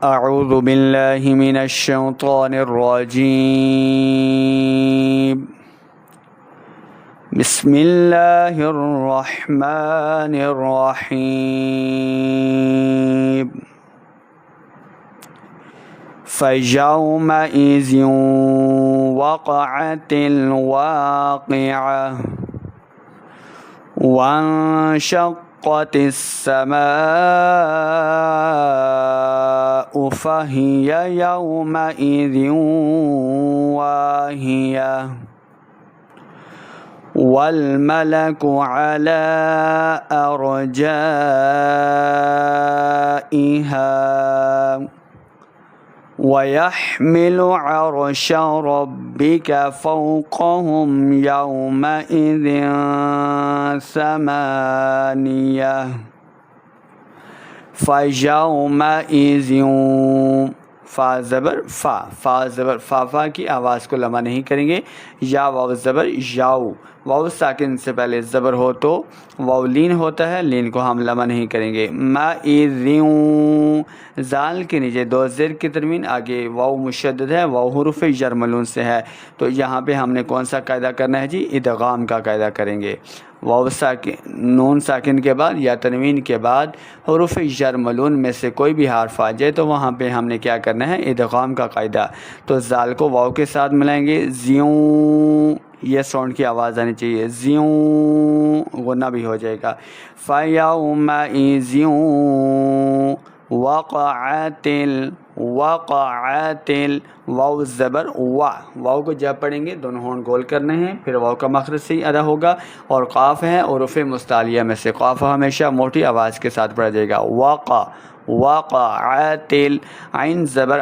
اعوذ باللہ من الشیطان الرجیم بسم اللہ الرحمن الرحیم فَيَوْمَئِذٍ وَقَعَتِ الْوَاقِعَةُ وَانشَقَّتِ السَّمَاءُ فَهِيَ يَوْمَئِذٍ وَاهِيَةٌ وَالْمَلَكُ عَلَى أَرْجَائِهَا وَيَحْمِلُ عَرْشَ رَبِّكَ فَوْقَهُمْ يَوْمَئِذٍ ثَمَانِيَةٌ فَيَوْمَئِذٍ فا زبر فا کی آواز کو لمبا نہیں کریں گے. یا واو زبر یاؤ، واو ساکن سے پہلے زبر ہو تو واو لین ہوتا ہے، لین کو ہم لمبا نہیں کریں گے. زال کے نیچے دو زیر کی ترمیم، آگے واو مشدد ہے، واو حروف جر ملون سے ہے، تو یہاں پہ ہم نے کون سا قاعدہ کرنا ہے جی؟ ادغام کا قاعدہ کریں گے. واو ساکن نون ساکن کے بعد یا تنوین کے بعد حروف جر ملون میں سے کوئی بھی حرف آ جائے تو وہاں پہ ہم نے کیا کرنا ہے؟ ادغام کا قاعدہ. تو زال کو واو کے ساتھ ملائیں گے، زیوں، یہ ساؤنڈ کی آواز آنی چاہیے، زیوں، غنہ بھی ہو جائے گا. فَيَوْمَئِذٍ وَقَعَتِ واو زبر واو کو جب پڑھیں گے دونوں ہونٹ گول کرنے ہیں، پھر واو کا مخرج صحیح ادا ہوگا. اور قاف ہے حروف مستعلیہ میں سے، قاف ہمیشہ موٹی آواز کے ساتھ پڑھا جائے گا. وقعت عین زبر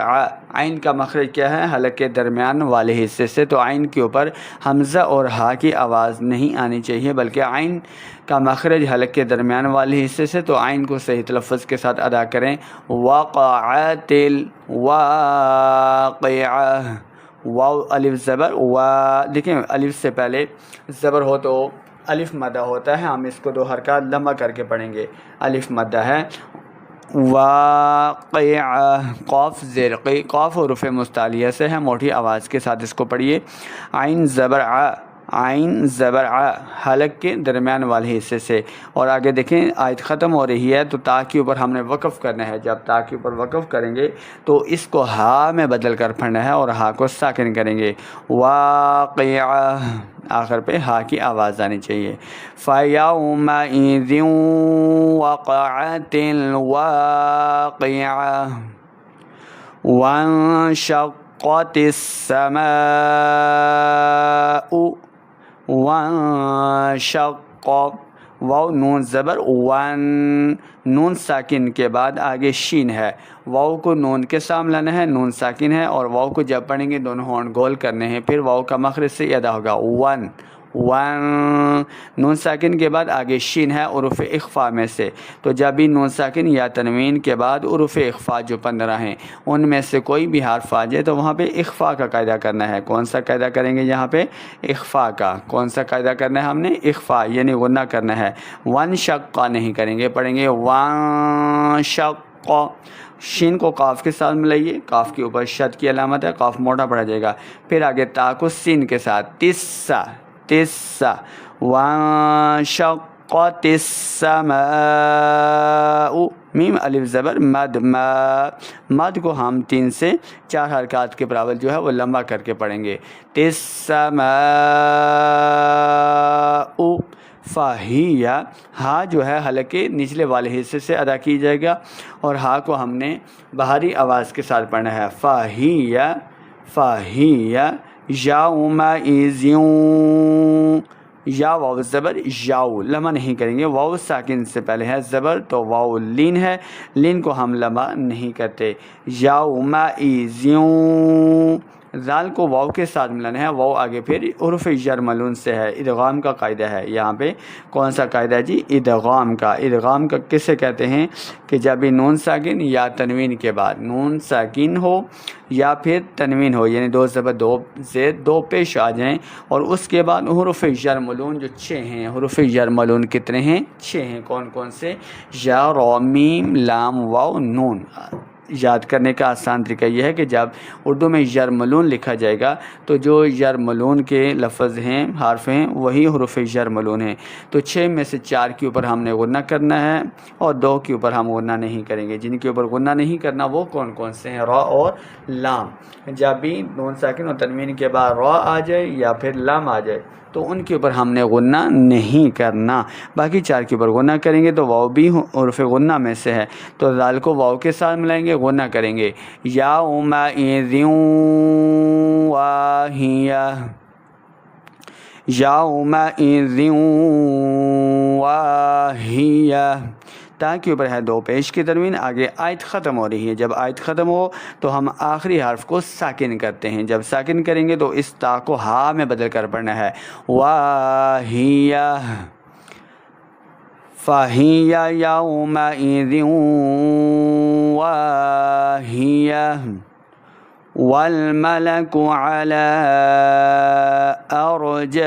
عین کا مخرج کیا ہے؟ حلق کے درمیان والے حصے سے، تو عین کے اوپر حمزہ اور ہا کی آواز نہیں آنی چاہیے، بلکہ عین کا مخرج حلق کے درمیان والے حصے سے، تو عین کو صحیح تلفظ کے ساتھ ادا کریں. وقعت الواقعہ، واو الف زبر دیکھیں الف سے پہلے زبر ہو تو الف مدہ ہوتا ہے، ہم اس کو دو حرکات لمبا کر کے پڑھیں گے. الف مدہ ہے، واقعہ، قاف زیر قاف حروف مستعلیہ سے ہے، موٹی آواز کے ساتھ اس کو پڑھیے. عین زبر عین زبر حلق کے درمیان والے حصے سے. اور آگے دیکھیں آیت ختم ہو رہی ہے تو تا کے اوپر ہم نے وقف کرنا ہے. جب تا کے اوپر وقف کریں گے تو اس کو ہا میں بدل کر پڑھنا ہے اور ہا کو ساکن کریں گے. واقعہ، آخر پہ ہا کی آواز آنی چاہیے. فَيَوْمَئِذٍ وَقَعَتِ الْوَاقِعَةُ وَانشَقَّتِ السَّمَاءُ وَانشَقَّ، واو نون زبر نون ساکن کے بعد آگے شین ہے، واو کو نون کے سامنے لانا ہے، نون ساکن ہے، اور واو کو جب پڑھیں گے دونوں ہونٹ گول کرنے ہیں، پھر واو کا مخرج سے ادا ہوگا. نون ساکن کے بعد آگے شین ہے حروف اخفا میں سے، تو جب بھی نون ساکن یا تنوین کے بعد حروف اخفا جو 15 ہیں ان میں سے کوئی بھی حرف آ جائے تو وہاں پہ اخفا کا قاعدہ کرنا ہے. کون سا قاعدہ کریں گے یہاں پہ؟ اخفا کا. کون سا قاعدہ کرنا ہے ہم نے؟ اخفا، یعنی غنہ کرنا ہے. وانشقّ نہیں کریں گے، پڑھیں گے وانشقّ. شین کو قاف کے ساتھ ملائیے، قاف کے اوپر شد کی علامت ہے، قاف موٹا پڑھا جائے گا. پھر آگے تا کو سین کے ساتھ، تسّا وانشقت السماء. میم الف زبر مد کو ہم 3 سے 4 حرکات کے برابر جو ہے وہ لمبا کر کے پڑھیں گے. السماء. فاہیہ، ہا جو ہے حلق کے نچلے والے حصے سے ادا کی جائے گا اور ہا کو ہم نے باہری آواز کے ساتھ پڑھنا ہے. فاہیہ یومئذ، یا واو زبر یاؤ لمبا نہیں کریں گے، واو ساکن سے پہلے ہے زبر تو واو لین ہے، لین کو ہم لمبا نہیں کرتے. یومئذ، زال کو واو کے ساتھ ملانا ہے، واو آگے پھر حروف جر ملون سے ہے، ادغام کا قاعدہ ہے. یہاں پہ کون سا قاعدہ جی؟ ادغام کا. ادغام کا کسے کہتے ہیں؟ کہ جب بھی نون ساکن یا تنوین کے بعد نون ساکن ہو یا پھر تنوین ہو، یعنی دو زبر دو زیر دو پیش آ جائیں، اور اس کے بعد حروف جر ملون جو 6 ہیں. حروف جر ملون کتنے ہیں؟ 6 ہیں. کون کون سے؟ یا، را، میم، لام، واو، نون. یاد کرنے کا آسان طریقہ یہ ہے کہ جب اردو میں یرملون لکھا جائے گا تو جو یرملون کے لفظ ہیں، حرف ہیں، وہی حروف یرملون ہیں. تو 6 میں سے 4 کے اوپر ہم نے غنہ کرنا ہے اور 2 کے اوپر ہم غنہ نہیں کریں گے. جن کے اوپر غنہ نہیں کرنا وہ کون کون سے ہیں؟ را اور لام. جب بھی نون ساکن اور تنوین کے بعد را آ جائے یا پھر لام آ جائے تو ان کے اوپر ہم نے غنہ نہیں کرنا. باقی 4 کے اوپر غنہ کریں گے تو واو بھی حروف غنہ میں سے ہے. تو ذال کو واو کے ساتھ ملائیں گے، غنہ کریں گے. یومئذ واہیہ، یومئذ واہیہ. تا کے اوپر ہے 2 پیش کی تنوین. آگے آیت ختم ہو رہی ہے. جب آیت ختم ہو تو ہم آخری حرف کو ساکن کرتے ہیں. جب ساکن کریں گے تو اس تا کو ہا میں بدل کر پڑھنا ہے. واہیہ فہیہ یومئذ واہیہ والملک علی ارجائها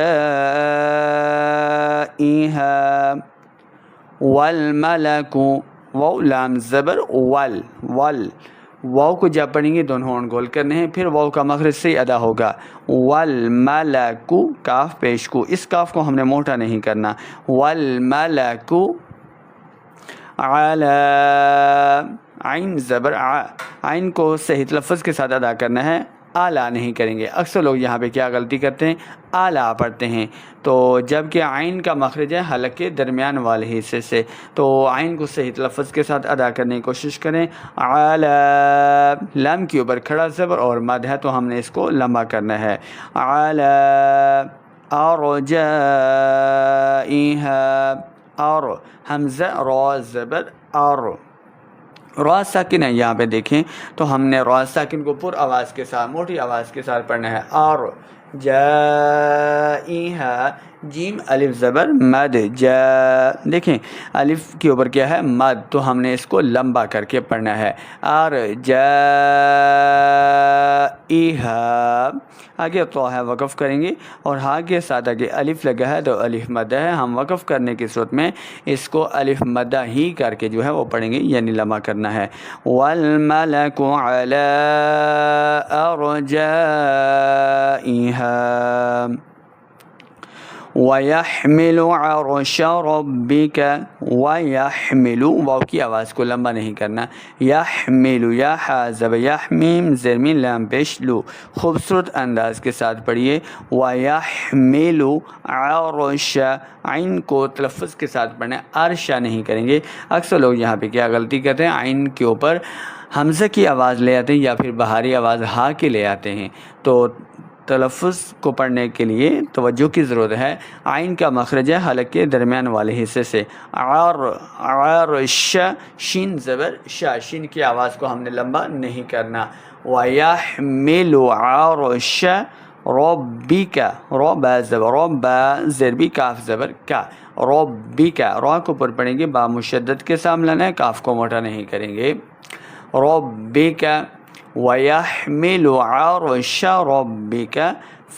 والملک. واو لام زبر ول واو کو جب پڑھیں گے دونوں ہونٹ گول کرنے ہیں، پھر واو کا مخرج سے ادا ہوگا. والملک کاف پیش کو، اس کاف کو ہم نے موٹا نہیں کرنا. والملک علی، عین زبر عین کو صحیح لفظ کے ساتھ ادا کرنا ہے، اعلیٰ نہیں کریں گے. اکثر لوگ یہاں پہ کیا غلطی کرتے ہیں؟ اعلیٰ پڑھتے ہیں. تو جب کہ عین کا مخرج ہے حلق کے درمیان والے حصے سے، تو عین کو صحیح لفظ کے ساتھ ادا کرنے کی کوشش کریں. اعلیٰ لام کے اوپر کھڑا زبر اور مد ہے تو ہم نے اس کو لمبا کرنا ہے. اعلیٰ ارجائها، اور حمزہ را زبر اور را ساکن ہے. یہاں پہ دیکھیں تو ہم نے را ساکن کو پر آواز کے ساتھ، موٹی آواز کے ساتھ پڑھنا ہے. اور جائها، جیم الف زبر مد جا. دیکھیں الف کے اوپر کیا ہے؟ مد، تو ہم نے اس کو لمبا کر کے پڑھنا ہے. اور جائها. آگے تو ہے وقف کریں گے اور ہا کے ساتھ آگے الف لگا ہے تو الف مدہ ہے. ہم وقف کرنے کی صورت میں اس کو الف مدہ ہی کر کے جو ہے وہ پڑھیں گے، یعنی لمبا کرنا ہے. والملک علی ارجائها وَيَحْمِلُ عَرْشَ رَبِّكَ. وَيَحْمِلُ واو کی آواز کو لمبا نہیں کرنا. یحمل، یا حازب یحمیم زیر میم لام پیش لو. خوبصورت انداز کے ساتھ پڑھیے. وَيَحْمِلُ عَرْشَ، عین کو تلفظ کے ساتھ پڑھنا ہے، عرشہ نہیں کریں گے. اکثر لوگ یہاں پہ کیا غلطی کرتے ہیں؟ عین کے اوپر حمزہ کی آواز لے آتے ہیں یا پھر بہاری آواز ہا کے لے آتے ہیں. تو تلفظ کو پڑھنے کے لیے توجہ کی ضرورت ہے. عین کا مخرج ہے حلق کے درمیان والے حصے سے. عرش، شین زبر شا، شین کی آواز کو ہم نے لمبا نہیں کرنا. وَيَحْمِلُ عَرْشَ رَبِّكَ، رب زبر رب زیر بھی کاف زبر کا. ربک، را کو پر پڑھیں گے، با مشدد کے سامنے لانا ہے، کاف کو موٹا نہیں کریں گے. ربک وَيَحْمِلُ عَرْشَ رَبِّكَ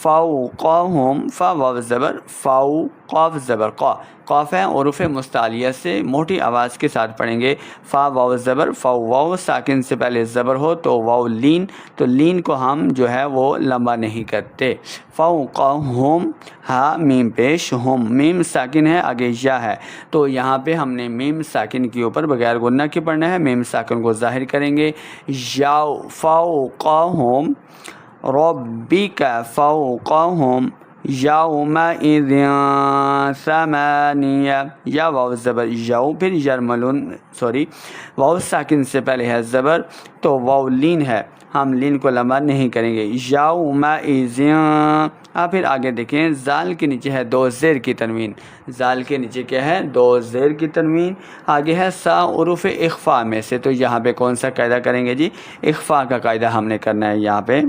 فَوْقَهُمْ. فا واو زبر فاو، قاف زبر قا، قاف ہے حروف مستعلیہ سے موٹی آواز کے ساتھ پڑھیں گے. فا واو زبر فاو، واو ساکن سے پہلے زبر ہو تو واو لین، تو لین کو ہم جو ہے وہ لمبا نہیں کرتے. فَوْقَهُمْ، ہا میم پیش، ہم میم ساکن ہے، آگے یا ہے تو یہاں پہ ہم نے میم ساکن کے اوپر بغیر غنہ کے پڑھنا ہے. میم ساکن کو ظاہر کریں گے. یا فَوْقَهُمْ رَبِّكَ فَوْقَهُمْ یومئذ ثمانیہ. یا واو زبر یو، پھر یرملون، واو ساکن سے پہلے ہے زبر تو واو لین ہے، ہم لین کو لمبا نہیں کریں گے. یومئذ. پھر آگے دیکھیں زال کے نیچے ہے 2 زیر کی تنوین. زال کے نیچے کیا ہے؟ 2 زیر کی تنوین. آگے ہے سا حروف اخفاء میں سے. تو یہاں پہ کون سا قاعدہ کریں گے جی؟ اخفاء کا قاعدہ ہم نے کرنا ہے یہاں پہ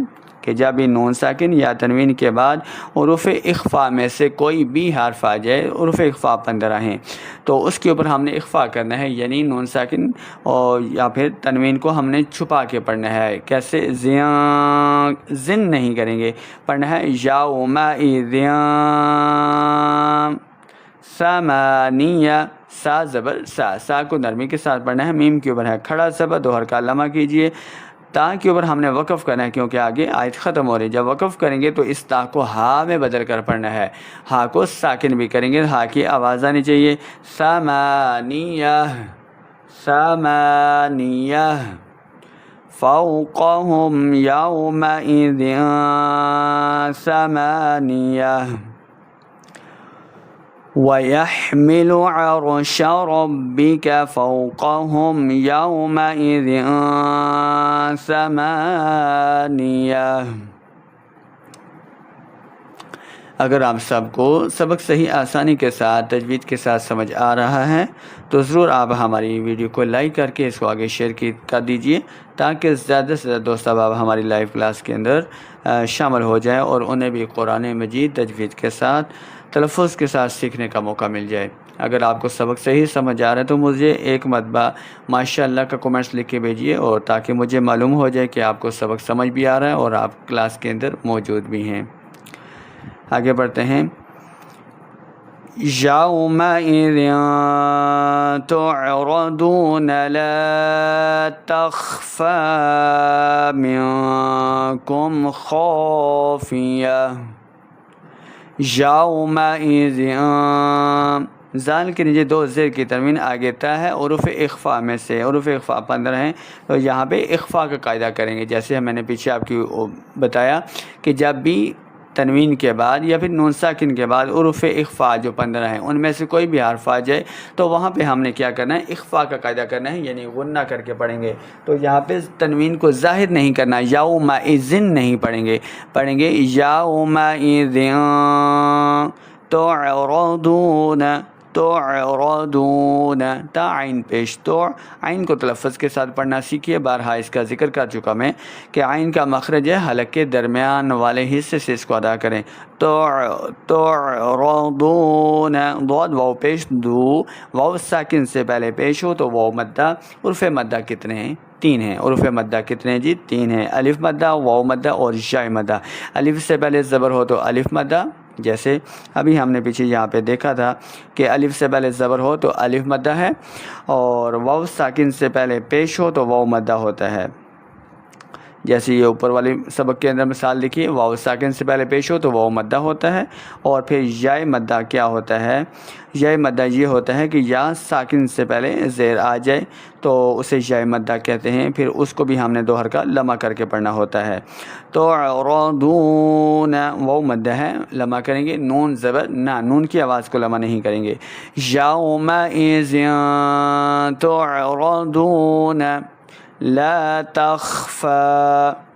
کہ جب بھی نون ساکن یا تنوین کے بعد حروف اخفاء میں سے کوئی بھی حرف آ جائے، حروف اخفاء 15 ہیں تو اس کے اوپر ہم نے اخفاء کرنا ہے، یعنی نون ساکن اور یا پھر تنوین کو ہم نے چھپا کے پڑھنا ہے. کیسے؟ زن نہیں کریں گے، پڑھنا ہے یومئذ. ثمانیہ، سا زبر سا، سا کو نرمی کے ساتھ پڑھنا ہے، میم کے اوپر ہے کھڑا زبر، دو حرکہ لمع کیجئے، تا کے اوپر ہم نے وقف کرنا ہے کیونکہ آگے آیت ختم ہو رہی ہے، جب وقف کریں گے تو اس تا کو ہا میں بدل کر پڑھنا ہے، ہا کو ساکن بھی کریں گے، ہا کی آواز آنی چاہیے، ثمانیہ ثمانیہ فوقهم یومئذ ثمانیہ وَيَحْمِلُ عَرْشَ رَبِّكَ فَوْقَهُمْ يَوْمَئِذٍ ثَمَانِيَةٌ۔ اگر آپ سب کو سبق صحیح آسانی کے ساتھ تجوید کے ساتھ سمجھ آ رہا ہے تو ضرور آپ ہماری ویڈیو کو لائک کر کے اس کو آگے شیئر کر دیجئے تاکہ زیادہ سے زیادہ دوست احباب ہماری لائیو کلاس کے اندر شامل ہو جائیں اور انہیں بھی قرآن مجید تجوید کے ساتھ تلفظ کے ساتھ سیکھنے کا موقع مل جائے۔ اگر آپ کو سبق صحیح سمجھ آ رہا ہے تو مجھے ایک مرتبہ ماشاءاللہ کا کومنٹس لکھ کے بھیجیے اور تاکہ مجھے معلوم ہو جائے کہ آپ کو سبق سمجھ بھی آ رہا ہے اور آپ کلاس کے اندر موجود بھی ہیں۔ آگے بڑھتے ہیں۔ یومئذ تعرضون لا تخفی منکم خافیہ، یومئذ زال کے نیچے دو زیر کی تنوین آگے تا ہے، حروف اخفاء میں سے، حروف اخفاء 15 ہیں تو یہاں پہ اخفاء کا قاعدہ کریں گے، جیسے میں نے پیچھے آپ کی بتایا کہ جب بھی تنوین کے بعد یا پھر نون ساکن کے بعد حروف اخفاء جو 15 ہیں ان میں سے کوئی بھی حرف آ جائے تو وہاں پہ ہم نے کیا کرنا ہے، اخفاء کا قاعدہ کرنا ہے، یعنی غنہ کر کے پڑھیں گے۔ تو یہاں پہ تنوین کو ظاہر نہیں کرنا، یومئذ نہیں پڑھیں گے یومئذ تعرضون، تعرضون، تا عین پیش، تو عین کو تلفظ کے ساتھ پڑھنا سیکھیے۔ بارہا اس کا ذکر کر چکا میں کہ عین کا مخرج ہے، حلق کے درمیان والے حصے سے اس کو ادا کریں۔ تعرضون، ضاد واو پیش، دو واو ساکن سے پہلے پیش ہو تو واو مدہ، حروف مدہ کتنے ہیں؟ 3 ہیں۔ حروف مدہ کتنے جی؟ 3 ہیں، الف مدہ، واو مدہ اور یا مدہ۔ الف سے پہلے زبر ہو تو الف مدہ، جیسے ابھی ہم نے پیچھے یہاں پہ دیکھا تھا کہ الف سے پہلے زبر ہو تو الف مدہ ہے، اور واو ساکن سے پہلے پیش ہو تو واو مدہ ہوتا ہے، جیسے یہ اوپر والی سبق کے اندر مثال دیکھیے، واو ساکن سے پہلے پیش ہو تو واو مدہ ہوتا ہے، اور پھر یا مدہ کیا ہوتا ہے؟ یا مدہ یہ ہوتا ہے کہ یا ساکن سے پہلے زیر آ جائے تو اسے یا مدہ کہتے ہیں، پھر اس کو بھی ہم نے دو حرکہ لمع کر کے پڑھنا ہوتا ہے۔ تو تعرضون واو مدہ ہے، لمع کریں گے، نون زبر نہ، نون کی آواز کو لمع نہیں کریں گے۔ یومئذ تعرضون لا تخفی،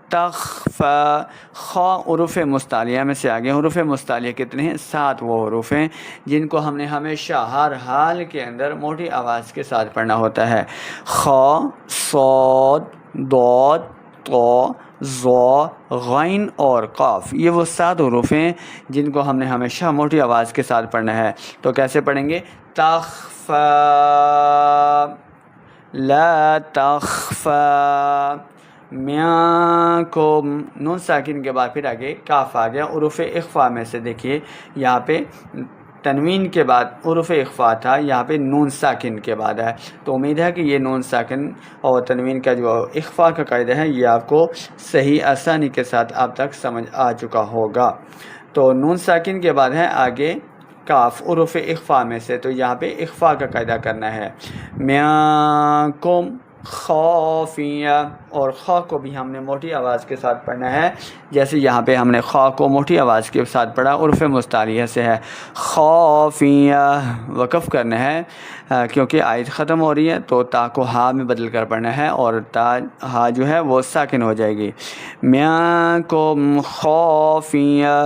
تخفی، خا حروف مستعلیہ میں سے آگے حروف مستعلیہ کتنے ہیں؟ 7 وہ حروف ہیں جن کو ہم نے ہمیشہ ہر حال کے اندر موٹی آواز کے ساتھ پڑھنا ہوتا ہے۔ خا، صاد، ضاد، طا، ظا، غین اور قاف، یہ وہ 7 حروف ہیں جن کو ہم نے ہمیشہ موٹی آواز کے ساتھ پڑھنا ہے۔ تو کیسے پڑھیں گے؟ تخفی، لا تخفی منکم، نون ساکن کے بعد پھر آگے کاف آ گیا، حروف اخفاء میں سے دیکھیے یہاں پہ تنوین کے بعد حروف اخفاء تھا، یہاں پہ نون ساکن کے بعد ہے، تو امید ہے کہ یہ نون ساکن اور تنوین کا جو اخفاء کا قاعدہ ہے یہ آپ کو صحیح آسانی کے ساتھ اب تک سمجھ آ چکا ہوگا۔ تو نون ساکن کے بعد ہے آگے کاف حروف اخفاء میں سے، تو یہاں پہ اخفاء کا قاعدہ کرنا ہے۔ منکم خافیہ، اور خا کو بھی ہم نے موٹی آواز کے ساتھ پڑھنا ہے، جیسے یہاں پہ ہم نے خا کو موٹی آواز کے ساتھ پڑھا، حروف مستعلیہ سے ہے، خافیہ وقف کرنا ہے کیونکہ آیت ختم ہو رہی ہے تو تا کو ہا میں بدل کر پڑھنا ہے اور تا ہا جو ہے وہ ساکن ہو جائے گی۔ منکم خافیہ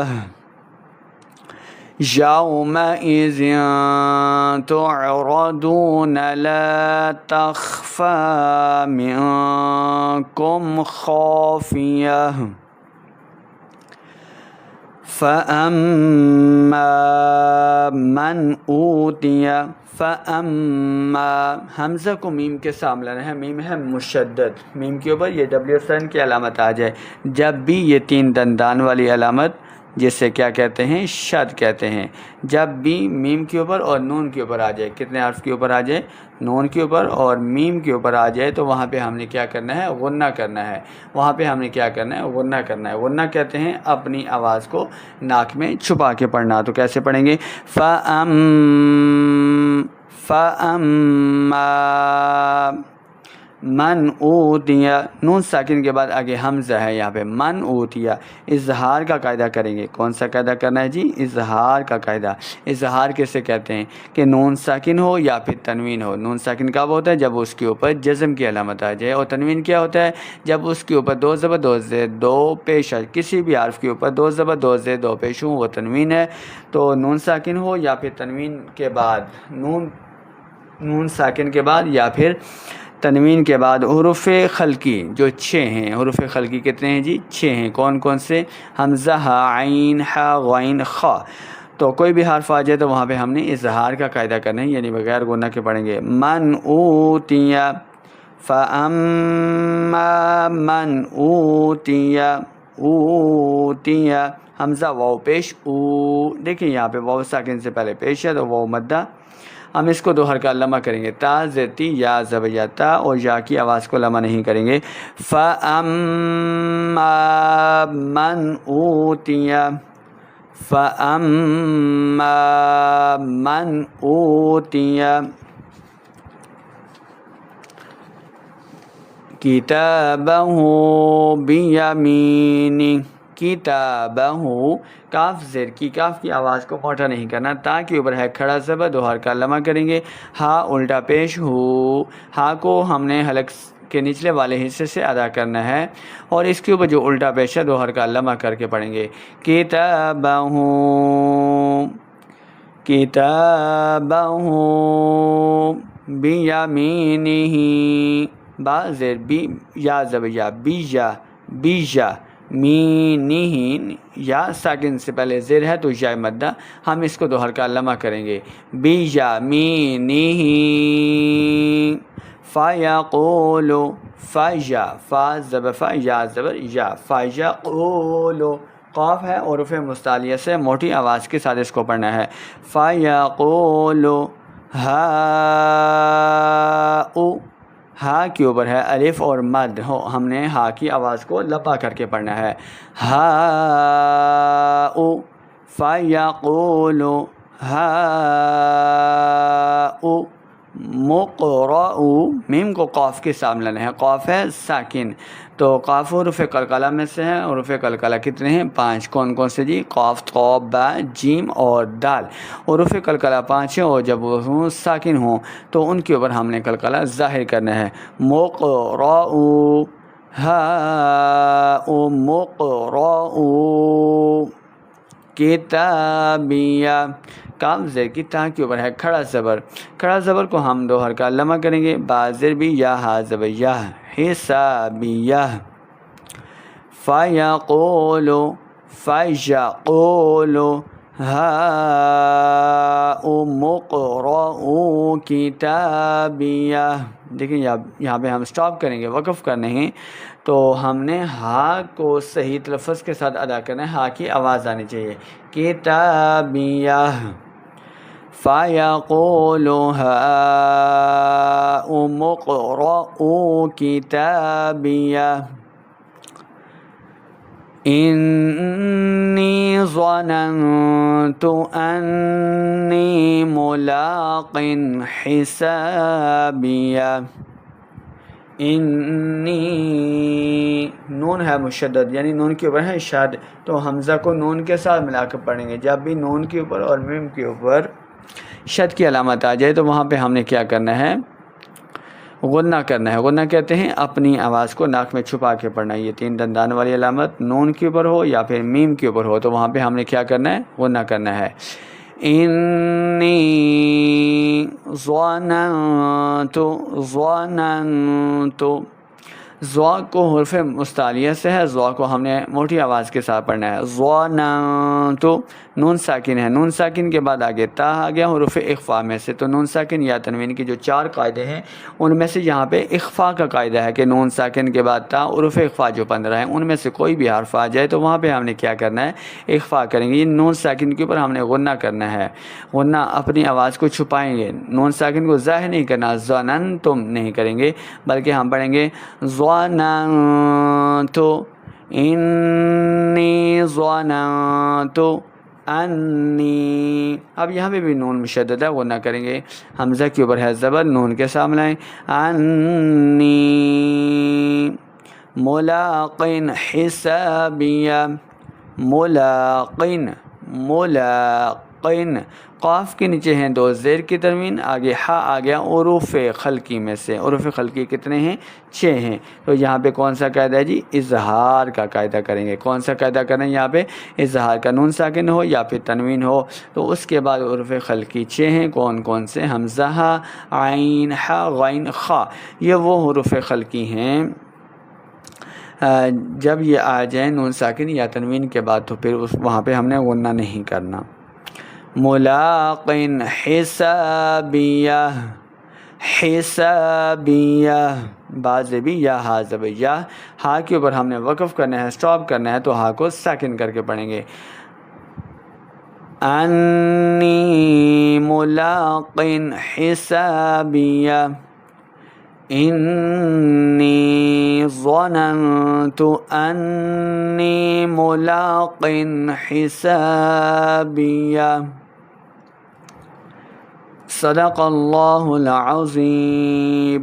یومئذ تعرضون لا تخفی منکم خافیہ فَأَمَّا مَنْ أُوتِيَ، فَأَمَّا حمزہ کو میم کے سامنے لانا ہے، میم ہے مشدد، میم کے اوپر یہ ڈبلیو سائن کی علامت آ جائے، جب بھی یہ 3 دندان والی علامت جسے کیا کہتے ہیں؟ شد کہتے ہیں۔ جب بھی میم کے اوپر اور نون کے اوپر آ جائے، کتنے حرف کے اوپر آ جائے؟ نون کے اوپر اور میم کے اوپر آ جائے تو وہاں پہ ہم نے کیا کرنا ہے؟ غنہ کرنا ہے۔ وہاں پہ ہم نے کیا کرنا ہے؟ غنہ کرنا ہے۔ غنہ کہتے ہیں اپنی آواز کو ناک میں چھپا کے پڑھنا۔ تو کیسے پڑھیں گے؟ فَأَمَّا من اوتیا، نون ساکن کے بعد آگے حمزہ ہے، یہاں پہ من اوتیا، اظہار کا قاعدہ کریں گے۔ کون سا قاعدہ کرنا ہے جی؟ اظہار کا قاعدہ۔ اظہار کیسے کہتے ہیں؟ کہ نون ساکن ہو یا پھر تنوین ہو۔ نون ساکن کب ہوتا ہے؟ جب اس کے اوپر جزم کی علامت آ جائے، اور تنوین کیا ہوتا ہے؟ جب اس کے اوپر دو زبر دو زیر دو پیش آ، کسی بھی حرف کے اوپر دو زبر دو زیر دو پیش ہوں وہ تنوین ہے۔ تو نون ساکن ہو یا پھر تنوین کے بعد، نون ساکن کے بعد یا پھر تنوین کے بعد حروف خلقی جو 6 ہیں۔ حروف خلقی کتنے ہیں جی؟ 6 ہیں۔ کون کون سے؟ حمزہ، ہا، عین، ہا، غین، خا۔ تو کوئی بھی حرف آ جائے تو وہاں پہ ہم نے اظہار کا قاعدہ کرنا ہے، یعنی بغیر غنہ کے پڑھیں گے۔ من اوتیا، فَأَمَّا من اوتیا، اوتیا، حمزہ واو پیش او، دیکھیں یہاں پہ واو ساکن سے پہلے پیش ہے تو واو مدہ، ہم اس کو 2 حرکات لمع کریں گے۔ تا زیتی یا زبر تا، اور یا کی آواز کو لمع نہیں کریں گے۔ فَأَمَّا مَنْ أُوتِيَ، فَأَمَّا مَنْ أُوتِيَ کتابہ بیمینہ، کتابہ، کاف زیر کی، کاف کی آواز کو موٹا نہیں کرنا، تا کے اوپر ہے کھڑا زبر، 2 حرکات لمع کریں گے۔ ہا الٹا پیش ہو، ہا کو ہم نے حلق کے نچلے والے حصے سے ادا کرنا ہے، اور اس کے اوپر جو الٹا پیش ہے 2 حرکات لمع کر کے پڑھیں گے۔ کتابہ، کتابہ بیمینہ، با زیر بی، یا زبر یا، بیجا، بیجا، مینہ، یا ساکن سے پہلے زیر ہے تو یا مدہ، ہم اس کو 2 حرکات لمع کریں گے۔ بیمینہ، فَیَقُولُ، فَیَا، فا زبر فا، یا زبر یا، فَیَقُولُ، قاف ہے حروف مستعلیہ سے موٹی آواز کے ساتھ اس کو پڑھنا ہے۔ فَیَقُولُ ہَاؤ، ہا کے اوپر ہے الف اور مد ہو، ہم نے ہا کی آواز کو لبا کر کے پڑھنا ہے۔ ہاؤ، فَیَقُولُ ہاؤ مُقْرَؤ، میم کو قاف کے سامنے لانا ہے، قاف ہے ساکن، تو قاف حروف قلقلہ میں سے ہے۔ حروف قلقلہ کتنے ہیں؟ 5۔ کون کون سے جی؟ قاف، طا، با، جیم اور دال۔ حروف قلقلہ 5 ہیں، اور جب وہ ساکن ہوں تو ان کے اوپر ہم نے قلقلہ ظاہر کرنا ہے۔ مُقْرَؤ، ہاؤ مُقْرَؤ کتابیہ، کاف زیر کی، تا کے اوپر ہے کھڑا زبر، کھڑا زبر کو ہم 2 حرکات لمع کریں گے۔ با زیر بھی، یا ہا زبر یا، حسابیہ۔ فَیَقُولُ، فَیَقُولُ ہَاؤ مُقْرَؤ کتابیہ۔ دیکھیں یہاں پہ ہم سٹاپ کریں گے، وقف کرنے ہیں، تو ہم نے ہا کو صحیح تلفظ کے ساتھ ادا کرنا ہے، ہا کی آواز آنی چاہیے۔ کتابیہ، فَیَقُولُ ہَاؤ مُقْرَؤ کتابیہ انی ظننت انی ملاق حسابیہ۔ انی، نون ہے مشدد، یعنی نون کے اوپر ہے شد، تو حمزہ کو نون کے ساتھ ملا کر پڑھیں گے۔ جب بھی نون کے اوپر اور میم کے اوپر شد کی علامت آ جائے تو وہاں پہ ہم نے کیا کرنا ہے؟ غنہ کرنا ہے۔ غنہ کہتے ہیں اپنی آواز کو ناک میں چھپا کے پڑھنا ہے۔ یہ 3 دندان والی علامت نون کے اوپر ہو یا پھر میم کے اوپر ہو تو وہاں پہ ہم نے کیا کرنا ہے؟ غنہ کرنا ہے۔ انی ظننت، ظننت، ضوا کو حرف مستعلیہ سے ہے، ضوا کو ہم نے موٹی آواز کے ساتھ پڑھنا ہے. ظننت، نون ساکن ہے، نون ساکن کے بعد آگے تا آ گیا حروف اخفا میں سے. تو نون ساکن یا تنوین کے جو 4 قاعدے ہیں ان میں سے یہاں پہ اخفا کا قاعدہ ہے کہ نون ساکن کے بعد تا، حروف اخفا جو 15 ہیں ان میں سے کوئی بھی حرف آ جائے تو وہاں پہ ہم نے کیا کرنا ہے، اخفا کریں گے. یہ نون ساکن کے اوپر ہم نے غنہ کرنا ہے، غنہ اپنی آواز کو چھپائیں گے، نون ساکن کو ظاہر نہیں کرنا، ظننتم نہیں کریں گے بلکہ ہم پڑھیں گے ظننت انی ظننت انی. اب یہاں پہ بھی نون مشدد ہے، غنہ کریں گے، حمزہ کے اوپر ہے زبر، نون کے سامنے لائیں، انی ملاقن حسابیہ، ملاقن، ملاقن. قاف کے نیچے ہیں 2 زیر کی تنوین، آگے ہا آ گیا عروف خلقی میں سے. عروف خلقی کتنے ہیں؟ 6 ہیں. تو یہاں پہ کون سا قاعدہ ہے جی؟ اظہار کا قاعدہ کریں گے. کون سا قاعدہ کریں یہاں پہ؟ اظہار کا. نون ساکن ہو یا پھر تنوین ہو تو اس کے بعد عروف خلقی 6 ہیں. کون کون سے؟ حمزہ، عین، ہا، غین، خا. یہ وہ حروف خلقی ہیں جب یہ آ جائیں نون ساکن یا تنوین کے بعد تو پھر وہاں پہ ہم نے غنہ نہیں کرنا. ملاقن حسابیہ، حسابیہ، باز بھی یا ہا زبر یا، ہا کے اوپر ہم نے وقف کرنا ہے، سٹاپ کرنا ہے تو ہا کو ساکن کر کے پڑھیں گے. انی ملاقن حسابیہ انی ظننت انی ملاقن حسابیہ. صدق اللہ العظیم.